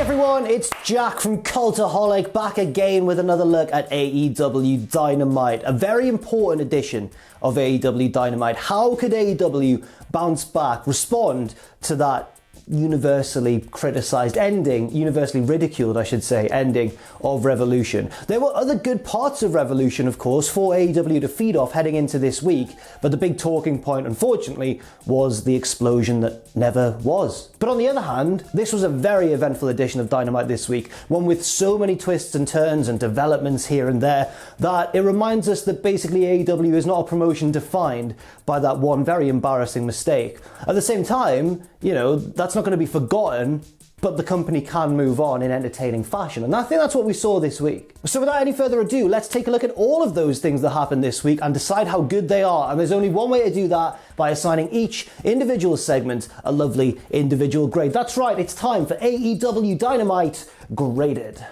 everyone, it's Jack from Cultaholic back again with another look at AEW Dynamite. A very important edition of AEW Dynamite. How could AEW bounce back, respond to that universally criticized ending, universally ridiculed, I should say, ending of Revolution? There were other good parts of Revolution, of course, for AEW to feed off heading into this week, but the big talking point, unfortunately, was the explosion that never was. But on the other hand, this was a very eventful edition of Dynamite this week, one with so many twists and turns and developments here and there that it reminds us that basically AEW is not a promotion defined by that one very embarrassing mistake. At the same time, you know, that's not going to be forgotten, but the company can move on in entertaining fashion. And I think that's what we saw this week. So without any further ado, let's take a look at all of those things that happened this week and decide how good they are. And there's only one way to do that, by assigning each individual segment a lovely individual grade. That's right, it's time for AEW Dynamite Graded.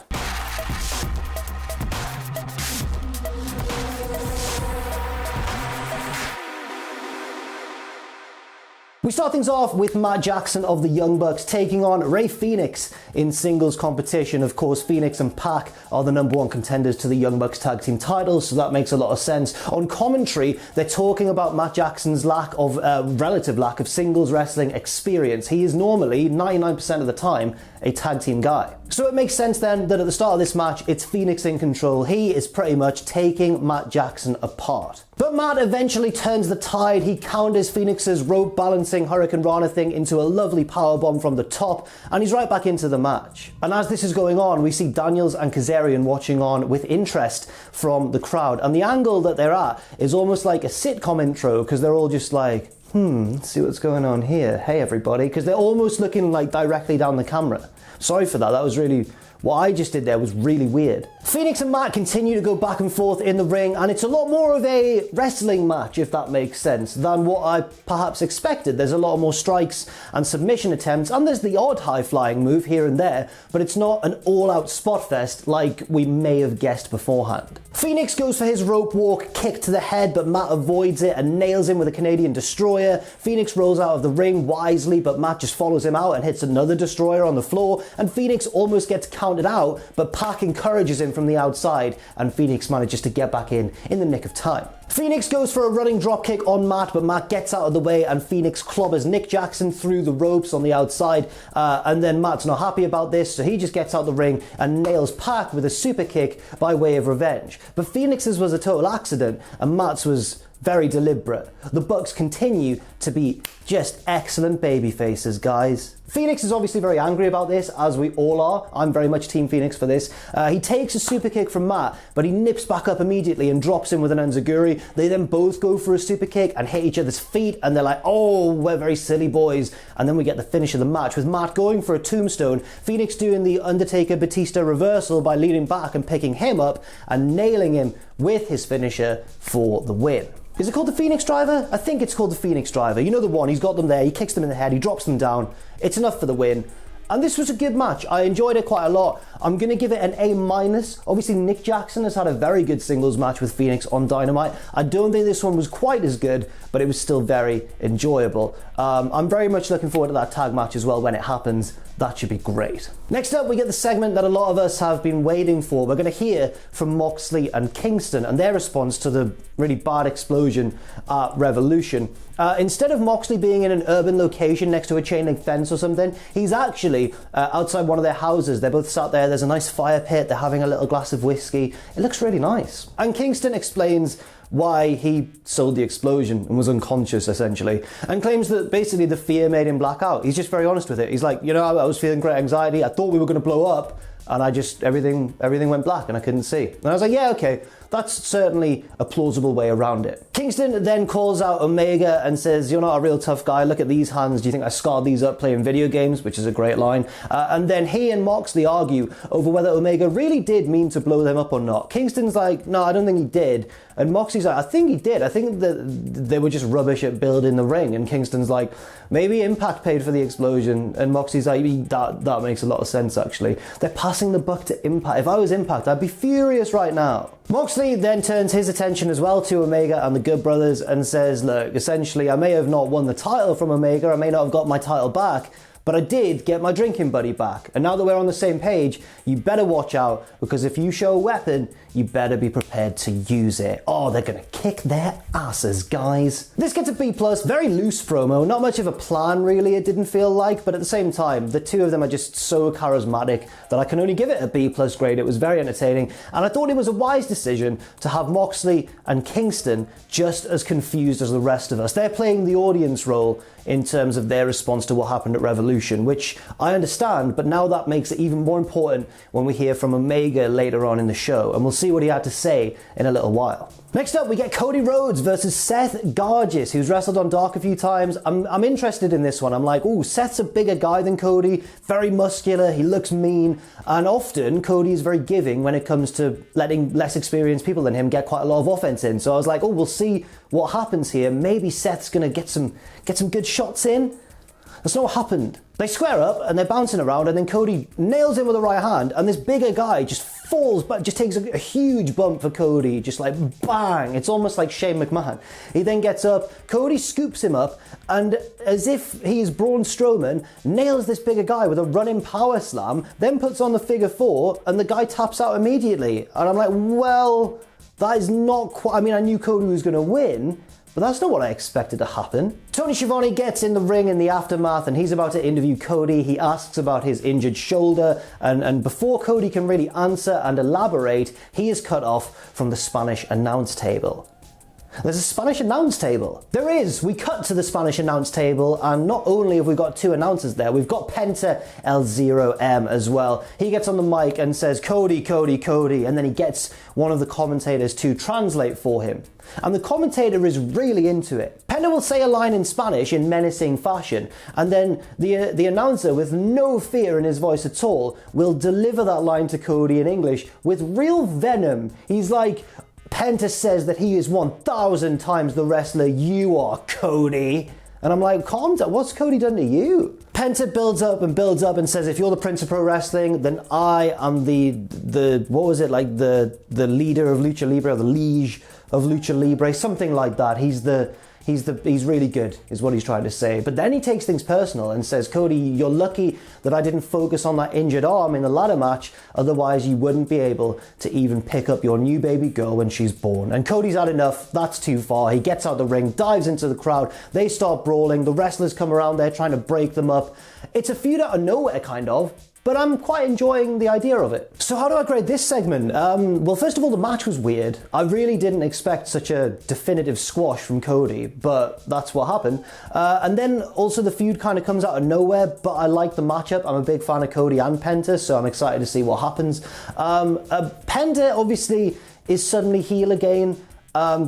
We start things off with Matt Jackson of the Young Bucks taking on Rey Fenix in singles competition. Of course, Fenix and Pac are the number one contenders to the Young Bucks tag team titles, so that makes a lot of sense. On commentary, they're talking about Matt Jackson's relative lack of singles wrestling experience. He is normally, 99% of the time, a tag team guy. So it makes sense then that at the start of this match, it's Fenix in control. He is pretty much taking Matt Jackson apart. But Matt eventually turns the tide. He counters Fenix's rope balancing Hurricane Rana thing into a lovely powerbomb from the top, and he's right back into the match. And as this is going on, we see Daniels and Kazarian watching on with interest from the crowd. And the angle that they're at is almost like a sitcom intro, because they're all just like, let's see what's going on here. Hey everybody, because they're almost looking like directly down the camera. Sorry for that, that was really, what I just did there was really weird. Fenix and Matt continue to go back and forth in the ring, and it's a lot more of a wrestling match, if that makes sense, than what I perhaps expected. There's a lot more strikes and submission attempts, and there's the odd high-flying move here and there, but it's not an all-out spot fest like we may have guessed beforehand. Fenix goes for his rope walk kick to the head, but Matt avoids it and nails him with a Canadian destroyer. Fenix rolls out of the ring wisely, but Matt just follows him out and hits another destroyer on the floor, and Fenix almost gets counted out, but Pac encourages him from the outside, and Fenix manages to get back in the nick of time. Fenix goes for a running dropkick on Matt, but Matt gets out of the way and Fenix clobbers Nick Jackson through the ropes on the outside, and then Matt's not happy about this, so he just gets out the ring and nails Pac with a super kick by way of revenge. But Fenix's was a total accident and Matt's was very deliberate. The Bucks continue to be just excellent baby faces, guys. Fenix is obviously very angry about this, as we all are. I'm very much Team Fenix for this. He takes a super kick from Matt, but he nips back up immediately and drops him with an enziguri. They then both go for a super kick and hit each other's feet, and they're like, oh, we're very silly boys. And then we get the finish of the match with Matt going for a tombstone, Fenix doing the Undertaker Batista reversal by leaning back and picking him up and nailing him with his finisher for the win. Is it called the Phoenix Driver? I think it's called the Phoenix Driver. You know the one, he's got them there, he kicks them in the head, he drops them down. It's enough for the win. And this was a good match. I enjoyed it quite a lot. I'm going to give it an A-. Obviously, Nick Jackson has had a very good singles match with Fenix on Dynamite. I don't think this one was quite as good, but it was still very enjoyable. I'm very much looking forward to that tag match as well when it happens. That should be great. Next up, we get the segment that a lot of us have been waiting for. We're going to hear from Moxley and Kingston and their response to the really bad explosion at Revolution. Instead of Moxley being in an urban location next to a chain link fence or something, he's actually outside one of their houses. They're both sat there, there's a nice fire pit, they're having a little glass of whiskey. It looks really nice. And Kingston explains why he sold the explosion and was unconscious, essentially, and claims that basically the fear made him black out. He's just very honest with it. He's like, you know, I was feeling great anxiety, I thought we were going to blow up, and I just, everything went black and I couldn't see. And I was like, yeah, okay, that's certainly a plausible way around it. Kingston then calls out Omega and says, you're not a real tough guy, look at these hands, do you think I scarred these up playing video games? Which is a great line. And then he and Moxley argue over whether Omega really did mean to blow them up or not. Kingston's like, no, I don't think he did. And Moxley's like, I think he did. I think that they were just rubbish at building the ring. And Kingston's like, maybe Impact paid for the explosion. And Moxley's like, that makes a lot of sense, actually. They're passing the buck to Impact. If I was Impact, I'd be furious right now. Moxley then turns his attention as well to Omega and the Good Brothers and says, look, essentially, I may have not won the title from Omega, I may not have got my title back, But I did get my drinking buddy back. And now that we're on the same page, you better watch out, because if you show a weapon, you better be prepared to use it. Oh, they're gonna kick their asses, guys. This gets a B+, very loose promo, not much of a plan really, it didn't feel like, but at the same time, the two of them are just so charismatic that I can only give it a B+ grade. It was very entertaining, and I thought it was a wise decision to have Moxley and Kingston just as confused as the rest of us. They're playing the audience role in terms of their response to what happened at Revolution, which I understand, but now that makes it even more important when we hear from Omega later on in the show, and we'll see what he had to say in a little while. Next up, we get Cody Rhodes versus Seth Gargis, who's wrestled on Dark a few times. I'm interested in this one. I'm like, ooh, Seth's a bigger guy than Cody, very muscular, he looks mean, and often Cody is very giving when it comes to letting less experienced people than him get quite a lot of offense in. So I was like, oh, we'll see what happens here. Maybe Seth's gonna get some good shots in. That's not what happened. They square up and they're bouncing around, and then Cody nails him with the right hand, and this bigger guy just falls, but just takes a huge bump for Cody, just like bang. It's almost like Shane McMahon. He then gets up, Cody scoops him up, and as if he is Braun Strowman, nails this bigger guy with a running power slam, then puts on the figure four, and the guy taps out immediately. And I'm like, well, that is not quite, I mean, I knew Cody was going to win, but that's not what I expected to happen. Tony Schiavone gets in the ring in the aftermath, and he's about to interview Cody. He asks about his injured shoulder, and before Cody can really answer and elaborate, he is cut off from the Spanish announce table. There's a Spanish announce table. There is. We cut to the Spanish announce table, and not only have we got two announcers there, we've got Penta El0M as well. He gets on the mic and says, Cody, Cody, Cody, and then he gets one of the commentators to translate for him. And the commentator is really into it. Penta will say a line in Spanish in menacing fashion, and then the announcer, with no fear in his voice at all, will deliver that line to Cody in English with real venom. He's like, Penta says that he is 1,000 times the wrestler you are, Cody. And I'm like, calm down, what's Cody done to you? Penta builds up and says, if you're the Prince of Pro Wrestling, then I am the what was it, like the leader of Lucha Libre, or the liege of Lucha Libre, something like that. He's really good, is what he's trying to say. But then he takes things personal and says, Cody, you're lucky that I didn't focus on that injured arm in the ladder match, otherwise you wouldn't be able to even pick up your new baby girl when she's born. And Cody's had enough, that's too far. He gets out the ring, dives into the crowd, they start brawling, the wrestlers come around there trying to break them up. It's a feud out of nowhere, kind of. But I'm quite enjoying the idea of it. So how do I grade this segment? Well, first of all, the match was weird. I really didn't expect such a definitive squash from Cody, but that's what happened. And then also the feud kind of comes out of nowhere, but I like the matchup. I'm a big fan of Cody and Penta, so I'm excited to see what happens. Penta obviously is suddenly heel again,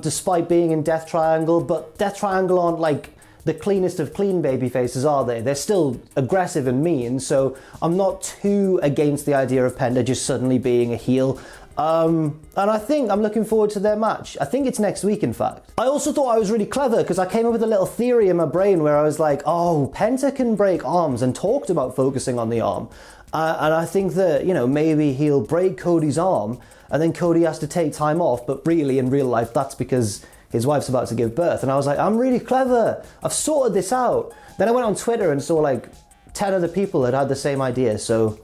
despite being in Death Triangle, but Death Triangle aren't like the cleanest of clean baby faces, are they? They're still aggressive and mean, so I'm not too against the idea of Penta just suddenly being a heel. And I think I'm looking forward to their match. I think it's next week, in fact. I also thought I was really clever because I came up with a little theory in my brain where I was like, oh, Penta can break arms, and talked about focusing on the arm. And I think that, maybe he'll break Cody's arm and then Cody has to take time off, but really in real life that's because his wife's about to give birth. And I was like, I'm really clever. I've sorted this out. Then I went on Twitter and saw like 10 other people that had the same idea. So,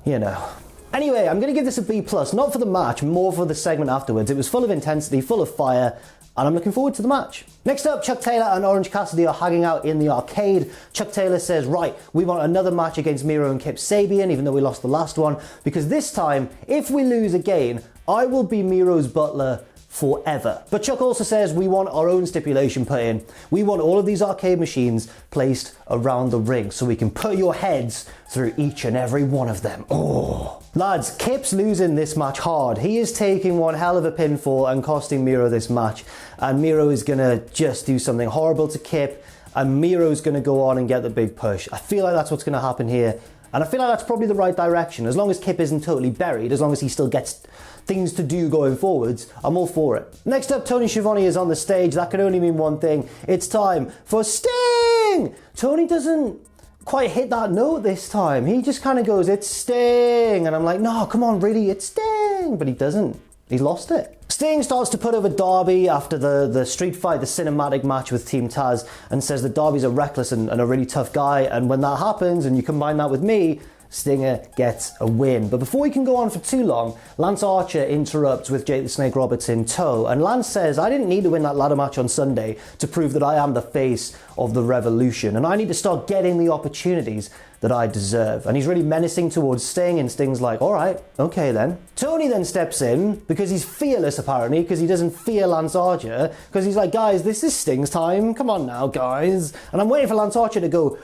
Anyway, I'm going to give this a B+, not for the match, more for the segment afterwards. It was full of intensity, full of fire, and I'm looking forward to the match. Next up, Chuck Taylor and Orange Cassidy are hanging out in the arcade. Chuck Taylor says, right, we want another match against Miro and Kip Sabian, even though we lost the last one, because this time, if we lose again, I will be Miro's butler forever. But Chuck also says we want our own stipulation put in. We want all of these arcade machines placed around the ring so we can put your heads through each and every one of them. Oh. Lads, Kip's losing this match hard. He is taking one hell of a pinfall and costing Miro this match. And Miro is going to just do something horrible to Kip. And Miro's going to go on and get the big push. I feel like that's what's going to happen here. And I feel like that's probably the right direction. As long as Kip isn't totally buried, as long as he still gets things to do going forwards, I'm all for it. Next up, Tony Schiavone is on the stage. That can only mean one thing. It's time for Sting! Tony doesn't quite hit that note this time. He just kind of goes, it's Sting. And I'm like, no, come on, really, it's Sting. But he doesn't. He's lost it. Sting starts to put over Darby after the street fight, the cinematic match with Team Taz, and says that Darby's a reckless and a really tough guy, and when that happens and you combine that with me, Stinger gets a win. But before we can go on for too long, Lance Archer interrupts with Jake the Snake Roberts in tow, and Lance says, I didn't need to win that ladder match on Sunday to prove that I am the face of the Revolution, and I need to start getting the opportunities that I deserve. And he's really menacing towards Sting, and Sting's like, all right, okay then. Tony then steps in because he's fearless apparently, because he doesn't fear Lance Archer, because he's like, guys, this is Sting's time, come on now guys. And I'm waiting for Lance Archer to go,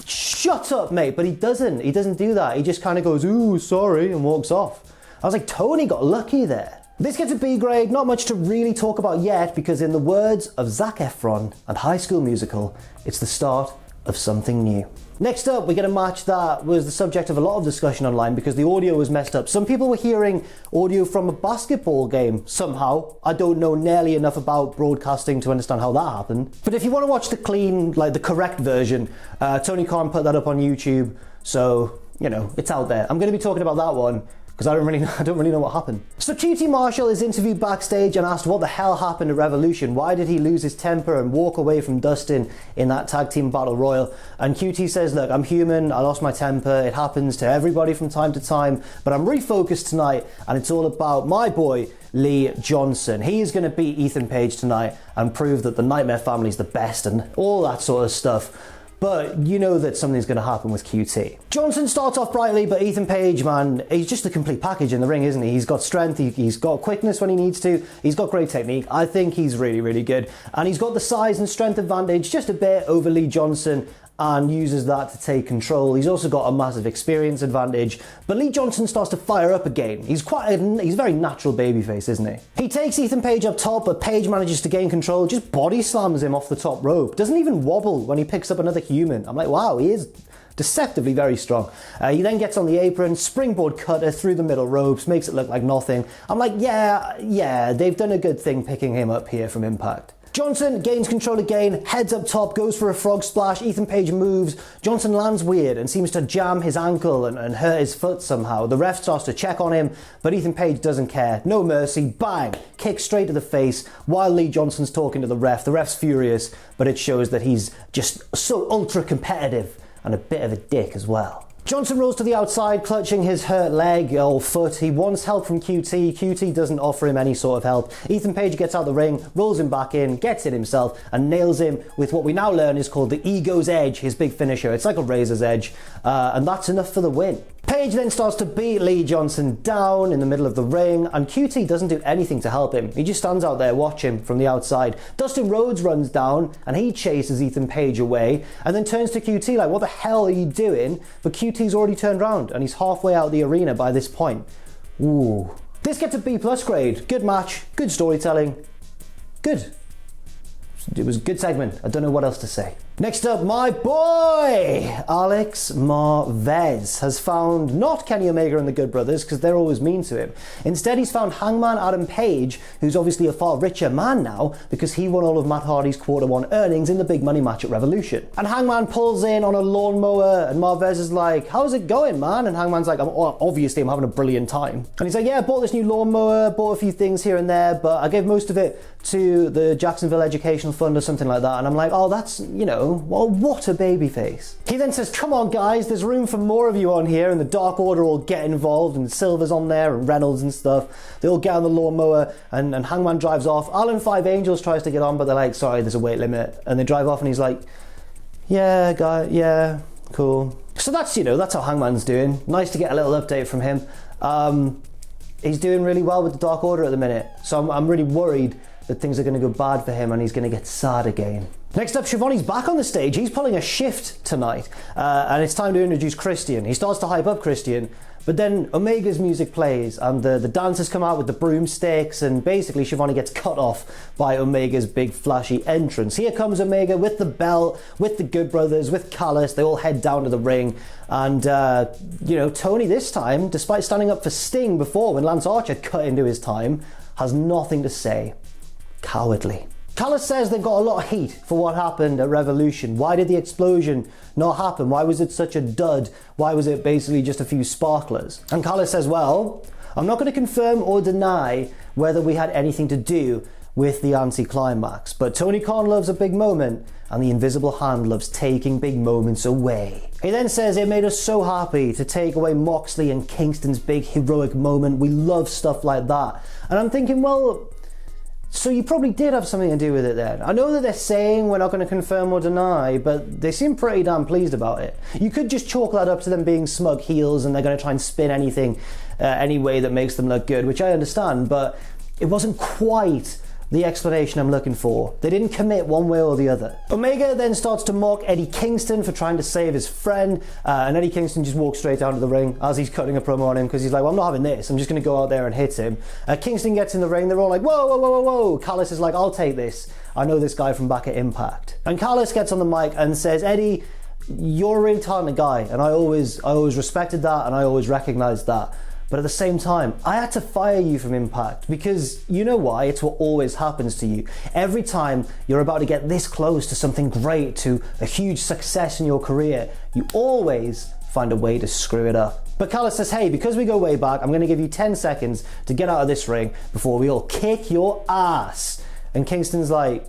shut up mate, but he doesn't do that. He just kind of goes, ooh, sorry, and walks off. I was like, Tony got lucky there. This gets a B grade, not much to really talk about yet, because in the words of Zac Efron and High School Musical, it's the start of something new. Next up, we get a match that was the subject of a lot of discussion online because the audio was messed up. Some people were hearing audio from a basketball game somehow. I don't know nearly enough about broadcasting to understand how that happened. But if you want to watch the clean, like the correct version, Tony Khan put that up on YouTube. So, you know, it's out there. I'm going to be talking about that one because I don't really know what happened. So QT Marshall is interviewed backstage and asked what the hell happened at Revolution. Why did he lose his temper and walk away from Dustin in that tag team battle royal? And QT says, look, I'm human, I lost my temper, it happens to everybody from time to time, but I'm refocused tonight and it's all about my boy, Lee Johnson. He is going to beat Ethan Page tonight and prove that the Nightmare Family's the best and all that sort of stuff. But you know that something's going to happen with QT. Johnson starts off brightly, but Ethan Page, man, he's just a complete package in the ring, isn't he? He's got strength, he's got quickness when he needs to, he's got great technique. I think he's really, really good. And he's got the size and strength advantage just a bit over Lee Johnson, and uses that to take control. He's also got a massive experience advantage, but Lee Johnson starts to fire up again. He's a very natural babyface, isn't he? He takes Ethan Page up top, but Page manages to gain control, just body slams him off the top rope. Doesn't even wobble when he picks up another human. I'm like, wow, he is deceptively very strong. He then gets on the apron, springboard cutter through the middle ropes, makes it look like nothing. I'm like, yeah, they've done a good thing picking him up here from Impact. Johnson gains control again, heads up top, goes for a frog splash, Ethan Page moves, Johnson lands weird and seems to jam his ankle and hurt his foot somehow. The ref starts to check on him, but Ethan Page doesn't care. No mercy, bang, kick straight to the face while Lee Johnson's talking to the ref. The ref's furious, but it shows that he's just so ultra competitive and a bit of a dick as well. Johnson rolls to the outside, clutching his hurt leg or foot. He wants help from QT. QT doesn't offer him any sort of help. Ethan Page gets out the ring, rolls him back in, gets it himself, and nails him with what we now learn is called the Ego's Edge, his big finisher. It's like a razor's edge, and that's enough for the win. Page then starts to beat Lee Johnson down in the middle of the ring, and QT doesn't do anything to help him. He just stands out there watching from the outside. Dustin Rhodes runs down, and he chases Ethan Page away, and then turns to QT like, what the hell are you doing? But QT's already turned around, and he's halfway out the arena by this point. Ooh. This gets a B+ grade. Good match, good storytelling, good. It was a good segment. I don't know what else to say. Next up, my boy, Alex Marvez, has found not Kenny Omega and the Good Brothers, because they're always mean to him. Instead, he's found Hangman Adam Page, who's obviously a far richer man now, because he won all of Matt Hardy's Q1 earnings in the big money match at Revolution. And Hangman pulls in on a lawnmower, and Marvez is like, how's it going, man? And Hangman's like, obviously I'm having a brilliant time. And he's like, yeah, I bought this new lawnmower, bought a few things here and there, but I gave most of it to the Jacksonville Educational Fund or something like that. And I'm like, oh, that's, you know, well, what a babyface. He then says, come on guys, there's room for more of you on here, and the Dark Order all get involved, and Silver's on there, and Reynolds and stuff. They all get on the lawnmower, and Hangman drives off. Allin 5 Angels tries to get on, but they're like, sorry, there's a weight limit. And they drive off, and he's like, yeah, guy, yeah, cool. So that's, you know, that's how Hangman's doing. Nice to get a little update from him. He's doing really well with the Dark Order at the minute, so I'm really worried that things are going to go bad for him and he's going to get sad again. Next up, Shivani's back on the stage. He's pulling a shift tonight, and it's time to introduce Christian. He starts to hype up Christian, but then Omega's music plays and the dancers come out with the broomsticks, and basically Shivani gets cut off by Omega's big flashy entrance. Here comes Omega with the belt, with the Good Brothers, with Callis. They all head down to the ring, and you know, Tony this time, despite standing up for Sting before when Lance Archer cut into his time, has nothing to say. Cowardly. Callis says they've got a lot of heat for what happened at Revolution. Why did the explosion not happen? Why was it such a dud? Why was it basically just a few sparklers? And Callis says, well, I'm not going to confirm or deny whether we had anything to do with the anticlimax, but Tony Khan loves a big moment, and the invisible hand loves taking big moments away. He then says it made us so happy to take away Moxley and Kingston's big heroic moment. We love stuff like that. And I'm thinking, well, so you probably did have something to do with it then. I know that they're saying we're not going to confirm or deny, but they seem pretty damn pleased about it. You could just chalk that up to them being smug heels and they're going to try and spin anything, any way that makes them look good, which I understand, but it wasn't quite the explanation I'm looking for. They didn't commit one way or the other. Omega then starts to mock Eddie Kingston for trying to save his friend, and Eddie Kingston just walks straight down to the ring as he's cutting a promo on him because he's like, well, I'm not having this, I'm just going to go out there and hit him. Kingston gets in the ring, they're all like, whoa, whoa, whoa, whoa, whoa. Callis is like, I'll take this. I know this guy from back at Impact. And Callis gets on the mic and says, Eddie, you're a really talented guy, and I always respected that and I always recognized that. But at the same time, I had to fire you from Impact because you know why? It's what always happens to you. Every time you're about to get this close to something great, to a huge success in your career, you always find a way to screw it up. But Callis says, hey, because we go way back, I'm going to give you 10 seconds to get out of this ring before we all kick your ass. And Kingston's like,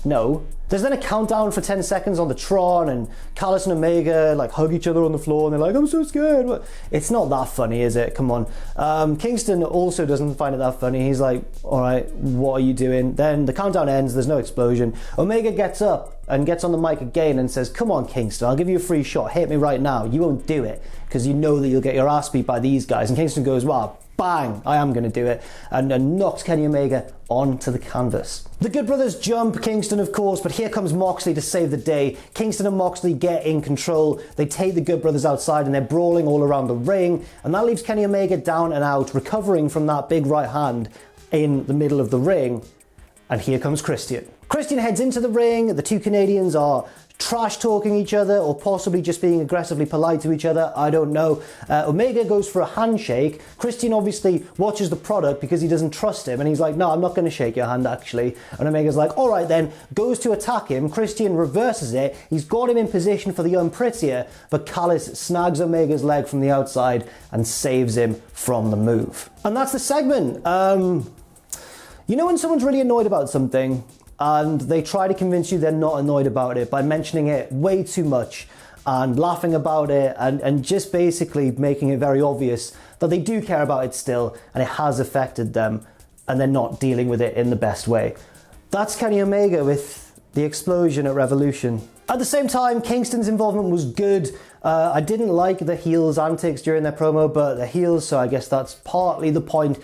no. There's then a countdown for 10 seconds on the Tron, and Callis and Omega like hug each other on the floor and they're like, I'm so scared. It's not that funny, is it? Come on. Kingston also doesn't find it that funny. He's like, all right, what are you doing? Then the countdown ends, there's no explosion. Omega gets up and gets on the mic again and says, come on, Kingston, I'll give you a free shot. Hit me right now. You won't do it because you know that you'll get your ass beat by these guys. And Kingston goes, wow, bang, I am going to do it, and knocks Kenny Omega onto the canvas. The Good Brothers jump Kingston, of course, but here comes Moxley to save the day. Kingston and Moxley get in control. They take the Good Brothers outside and they're brawling all around the ring, and that leaves Kenny Omega down and out, recovering from that big right hand in the middle of the ring. And here comes Christian. Christian heads into the ring. The two Canadians are trash talking each other, or possibly just being aggressively polite to each other, I don't know. Omega goes for a handshake. Christian obviously watches the product because he doesn't trust him, and he's like, no, I'm not going to shake your hand actually. And Omega's like, all right then, goes to attack him. Christian reverses it. He's got him in position for the unprettier, but Callis snags Omega's leg from the outside and saves him from the move. And that's the segment. You know when someone's really annoyed about something and they try to convince you they're not annoyed about it by mentioning it way too much and laughing about it and just basically making it very obvious that they do care about it still and it has affected them and they're not dealing with it in the best way. That's Kenny Omega with the explosion at Revolution. At the same time, Kingston's involvement was good. I didn't like the heels' antics during their promo, but they're heels, so I guess that's partly the point.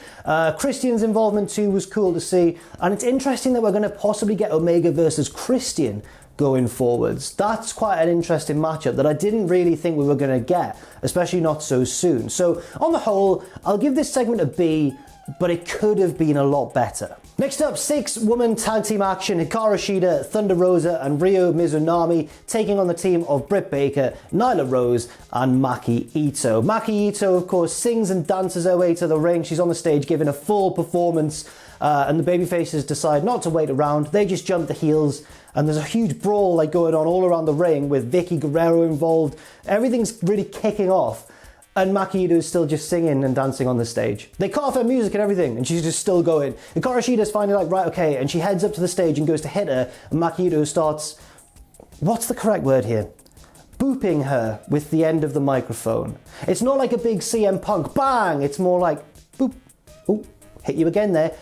Christian's involvement too was cool to see, and it's interesting that we're going to possibly get Omega versus Christian going forwards. That's quite an interesting matchup that I didn't really think we were going to get, especially not so soon. So on the whole, I'll give this segment a B, but it could have been a lot better. Next up, 6-woman tag team action. Hikaru Shida, Thunder Rosa and Ryo Mizunami taking on the team of Britt Baker, Nyla Rose and Maki Itoh. Maki Itoh, of course, sings and dances her way to the ring. She's on the stage giving a full performance, and the babyfaces decide not to wait around. They just jump the heels, and there's a huge brawl like going on all around the ring with Vicky Guerrero involved. Everything's really kicking off. And Maki Itoh is still just singing and dancing on the stage. They cut off her music and everything, and she's just still going. Hikaru Shida's finally like, right, okay, and she heads up to the stage and goes to hit her, and Maki Itoh starts, what's the correct word here? Booping her with the end of the microphone. It's not like a big CM Punk bang, it's more like, boop, oh, hit you again there.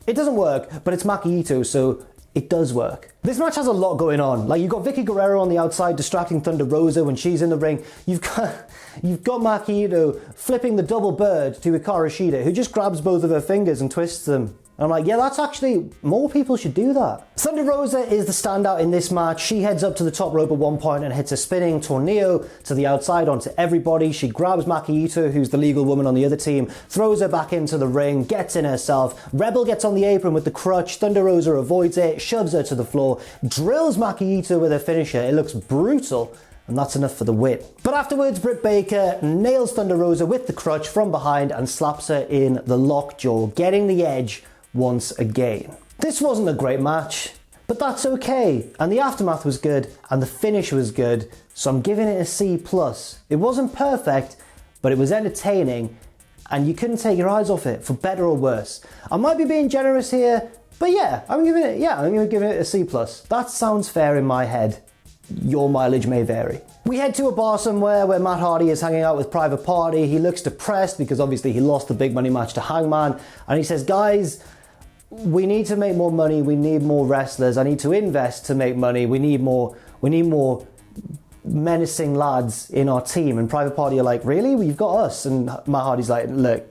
It doesn't work, but it's Maki Itoh, so it does work. This match has a lot going on. Like, you've got Vicky Guerrero on the outside distracting Thunder Rosa when she's in the ring. You've got Maki Itoh flipping the double bird to Hikaru Shida, who just grabs both of her fingers and twists them. And I'm like, yeah, that's actually, more people should do that. Thunder Rosa is the standout in this match. She heads up to the top rope at one point and hits a spinning tornado to the outside onto everybody. She grabs Maki Itoh, who's the legal woman on the other team, throws her back into the ring, gets in herself. Rebel gets on the apron with the crutch. Thunder Rosa avoids it, shoves her to the floor, drills Maki Itoh with her finisher. It looks brutal, and that's enough for the win. But afterwards, Britt Baker nails Thunder Rosa with the crutch from behind and slaps her in the lockjaw, getting the edge once again. This wasn't a great match, but that's okay. And the aftermath was good, and the finish was good, so I'm giving it a C+. It wasn't perfect, but it was entertaining, and you couldn't take your eyes off it, for better or worse. I might be being generous here, but yeah, I'm giving it a C+. That sounds fair in my head. Your mileage may vary. We head to a bar somewhere where Matt Hardy is hanging out with Private Party. He looks depressed because obviously he lost the big money match to Hangman, and he says, guys, we need to make more money, we need more wrestlers, I need to invest to make money, we need more menacing lads in our team. And Private Party are like, really? Well, you've got us. And Matt Hardy's like, look,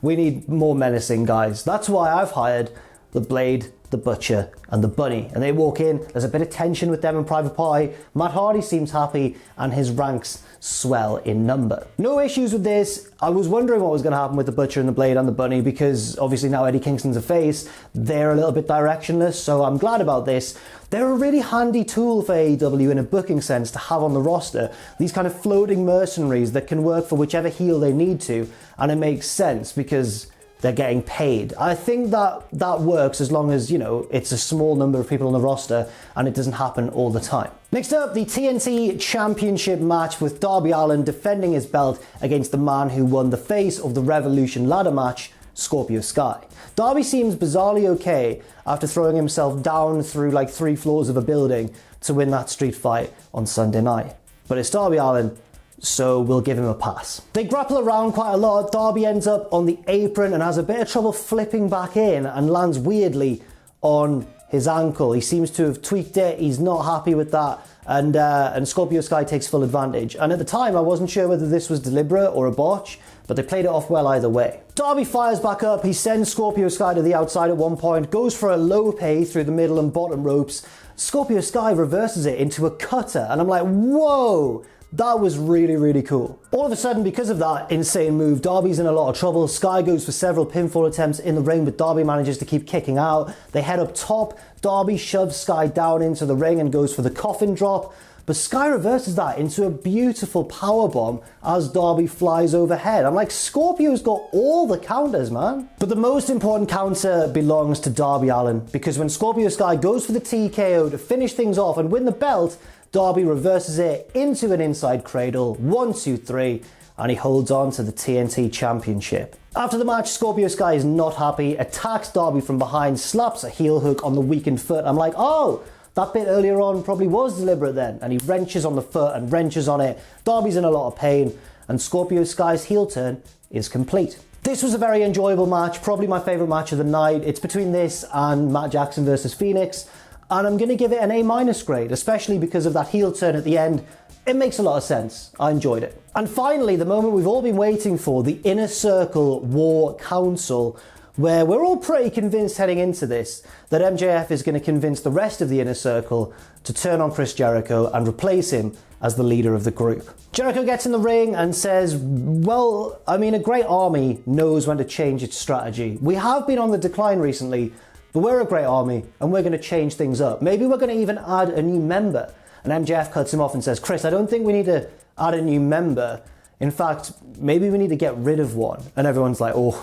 we need more menacing guys. That's why I've hired the Blade, the Butcher, and the Bunny. And they walk in, there's a bit of tension with them and Private Party. Matt Hardy seems happy, and his ranks swell in number. No issues with this. I was wondering what was going to happen with the Butcher and the Blade and the Bunny, because obviously now Eddie Kingston's a face, they're a little bit directionless, so I'm glad about this. They're a really handy tool for AEW in a booking sense to have on the roster. These kind of floating mercenaries that can work for whichever heel they need to, and it makes sense because they're getting paid. I think that works as long as, you know, it's a small number of people on the roster and it doesn't happen all the time. Next up, the TNT Championship match with Darby Allin defending his belt against the man who won the face of the Revolution ladder match, Scorpio Sky. Darby seems bizarrely okay after throwing himself down through like 3 floors of a building to win that street fight on Sunday night. But it's Darby Allin, so we'll give him a pass. They grapple around quite a lot. Darby ends up on the apron and has a bit of trouble flipping back in and lands weirdly on his ankle. He seems to have tweaked it. He's not happy with that. And Scorpio Sky takes full advantage. And at the time, I wasn't sure whether this was deliberate or a botch, but they played it off well either way. Darby fires back up. He sends Scorpio Sky to the outside at one point, goes for a low pay through the middle and bottom ropes. Scorpio Sky reverses it into a cutter. And I'm like, whoa! That was really, really cool. All of a sudden, because of that insane move, Darby's in a lot of trouble. Sky goes for several pinfall attempts in the ring, but Darby manages to keep kicking out. They head up top. Darby shoves Sky down into the ring and goes for the coffin drop. But Sky reverses that into a beautiful powerbomb as Darby flies overhead. I'm like, Scorpio's got all the counters, man. But the most important counter belongs to Darby Allin, because when Scorpio Sky goes for the TKO to finish things off and win the belt, Darby reverses it into an inside cradle, 1, 2, 3, and he holds on to the TNT Championship. After the match, Scorpio Sky is not happy, attacks Darby from behind, slaps a heel hook on the weakened foot. I'm like, oh, that bit earlier on probably was deliberate then. And he wrenches on the foot and wrenches on it. Darby's in a lot of pain, and Scorpio Sky's heel turn is complete. This was a very enjoyable match, probably my favourite match of the night. It's between this and Matt Jackson versus Fenix. And I'm going to give it an A- grade, especially because of that heel turn at the end. It makes a lot of sense. I enjoyed it. And finally, the moment we've all been waiting for, the Inner Circle War Council, where we're all pretty convinced heading into this that MJF is going to convince the rest of the Inner Circle to turn on Chris Jericho and replace him as the leader of the group. Jericho gets in the ring and says, well, I mean, a great army knows when to change its strategy. We have been on the decline recently, but we're a great army and we're going to change things up. Maybe we're going to even add a new member. And MJF cuts him off and says, Chris, I don't think we need to add a new member. In fact, maybe we need to get rid of one. And everyone's like, oh,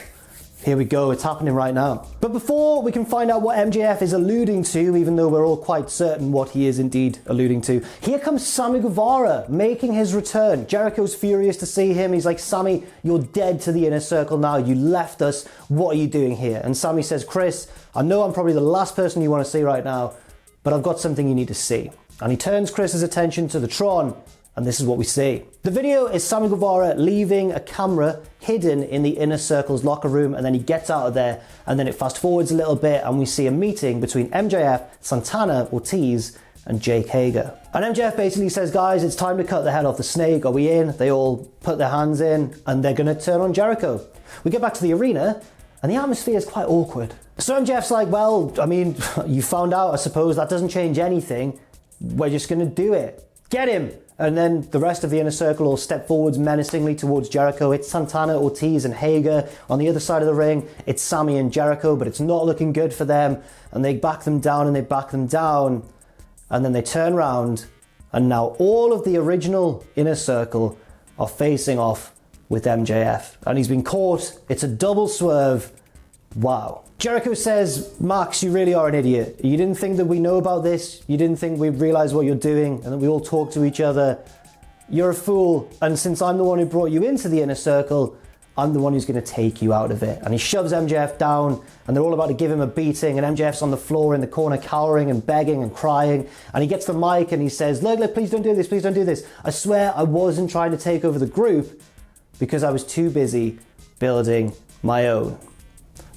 here we go, it's happening right now. But before we can find out what MJF is alluding to, even though we're all quite certain what he is indeed alluding to, here comes Sammy Guevara making his return. Jericho's furious to see him. He's like, Sammy, you're dead to the Inner Circle now. You left us. What are you doing here? And Sammy says, Chris, I know I'm probably the last person you want to see right now, but I've got something you need to see. And he turns Chris's attention to the Tron, and this is what we see. The video is Sammy Guevara leaving a camera hidden in the Inner Circle's locker room, and then he gets out of there, and then it fast forwards a little bit, and we see a meeting between MJF, Santana, Ortiz, and Jake Hager. And MJF basically says, guys, it's time to cut the head off the snake. Are we in? They all put their hands in, and they're going to turn on Jericho. We get back to the arena, and the atmosphere is quite awkward. So MJF's like, well, I mean, you found out, I suppose. That doesn't change anything. We're just going to do it. Get him! And then the rest of the Inner Circle all step forwards menacingly towards Jericho. It's Santana, Ortiz, and Hager. On the other side of the ring, it's Sammy and Jericho, but it's not looking good for them. And they back them down and they back them down. And then they turn around, and now all of the original Inner Circle are facing off with MJF. And he's been caught. It's a double swerve, Wow. Jericho says, Max, you really are an idiot. You didn't think that we know about this. You didn't think we realize what you're doing and that we all talk to each other. You're a fool. And since I'm the one who brought you into the inner circle, I'm the one who's going to take you out of it. And he shoves MJF down and they're all about to give him a beating. And MJF's on the floor in the corner cowering and begging and crying. And he gets the mic and he says, look, please don't do this. Please don't do this. I swear I wasn't trying to take over the group because I was too busy building my own.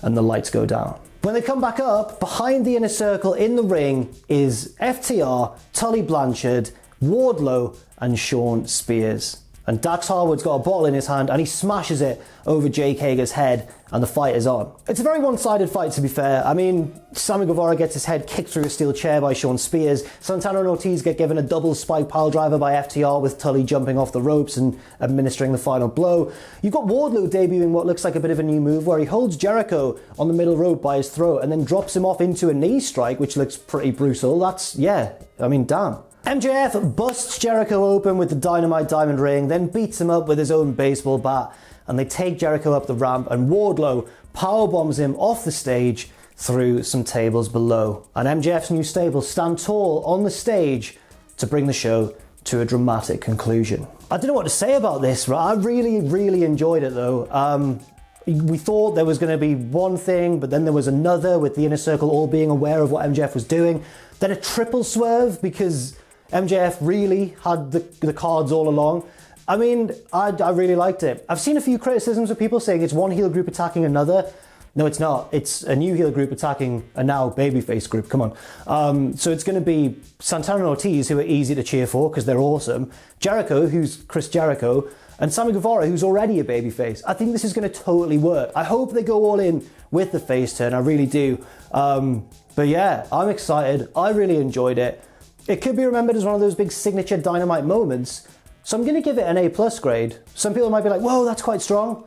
And the lights go down. When they come back up, behind the inner circle in the ring is FTR, Tully Blanchard, Wardlow, and Shawn Spears. And Dax Harwood's got a bottle in his hand and he smashes it over Jake Hager's head and the fight is on. It's a very one-sided fight, to be fair. I mean, Sammy Guevara gets his head kicked through a steel chair by Shawn Spears. Santana and Ortiz get given a double spike pile driver by FTR with Tully jumping off the ropes and administering the final blow. You've got Wardlow debuting what looks like a bit of a new move where he holds Jericho on the middle rope by his throat and then drops him off into a knee strike, which looks pretty brutal. That's, yeah, I mean, damn. MJF busts Jericho open with the Dynamite Diamond Ring, then beats him up with his own baseball bat, and they take Jericho up the ramp, and Wardlow powerbombs him off the stage through some tables below. And MJF's new stable stand tall on the stage to bring the show to a dramatic conclusion. I don't know what to say about this, right? I really enjoyed it though. We thought there was going to be one thing, but then there was another with the inner circle all being aware of what MJF was doing. Then a triple swerve because MJF really had the cards all along. I mean, I really liked it. I've seen a few criticisms of people saying it's one heel group attacking another. No, it's not. It's a new heel group attacking a now babyface group. Come on. So it's going to be Santana and Ortiz, who are easy to cheer for because they're awesome. Jericho, who's Chris Jericho. And Sammy Guevara, who's already a babyface. I think this is going to totally work. I hope they go all in with the face turn. I really do. But yeah, I'm excited. I really enjoyed it. It could be remembered as one of those big signature Dynamite moments. So I'm going to give it an A+ grade. Some people might be like, whoa, that's quite strong.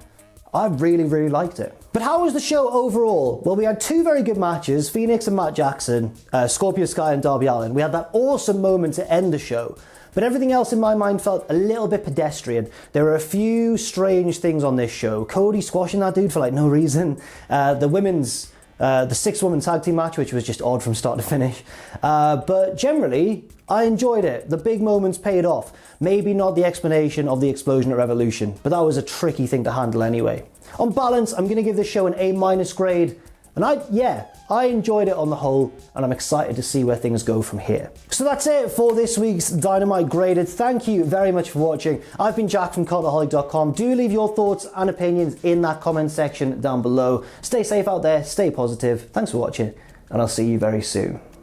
I really liked it. But how was the show overall? Well, we had two very good matches, Fenix and Matt Jackson, Scorpio Sky and Darby Allin. We had that awesome moment to end the show. But everything else in my mind felt a little bit pedestrian. There were a few strange things on this show. Cody squashing that dude for like no reason. The 6-woman tag team match, which was just odd from start to finish. But generally, I enjoyed it. The big moments paid off. Maybe not the explanation of the explosion at Revolution, but that was a tricky thing to handle anyway. On balance, I'm going to give this show an A- grade. And I enjoyed it on the whole, and I'm excited to see where things go from here. So that's it for this week's Dynamite Graded. Thank you very much for watching. I've been Jack from Cultaholic.com. Do leave your thoughts and opinions in that comment section down below. Stay safe out there, stay positive. Thanks for watching, and I'll see you very soon.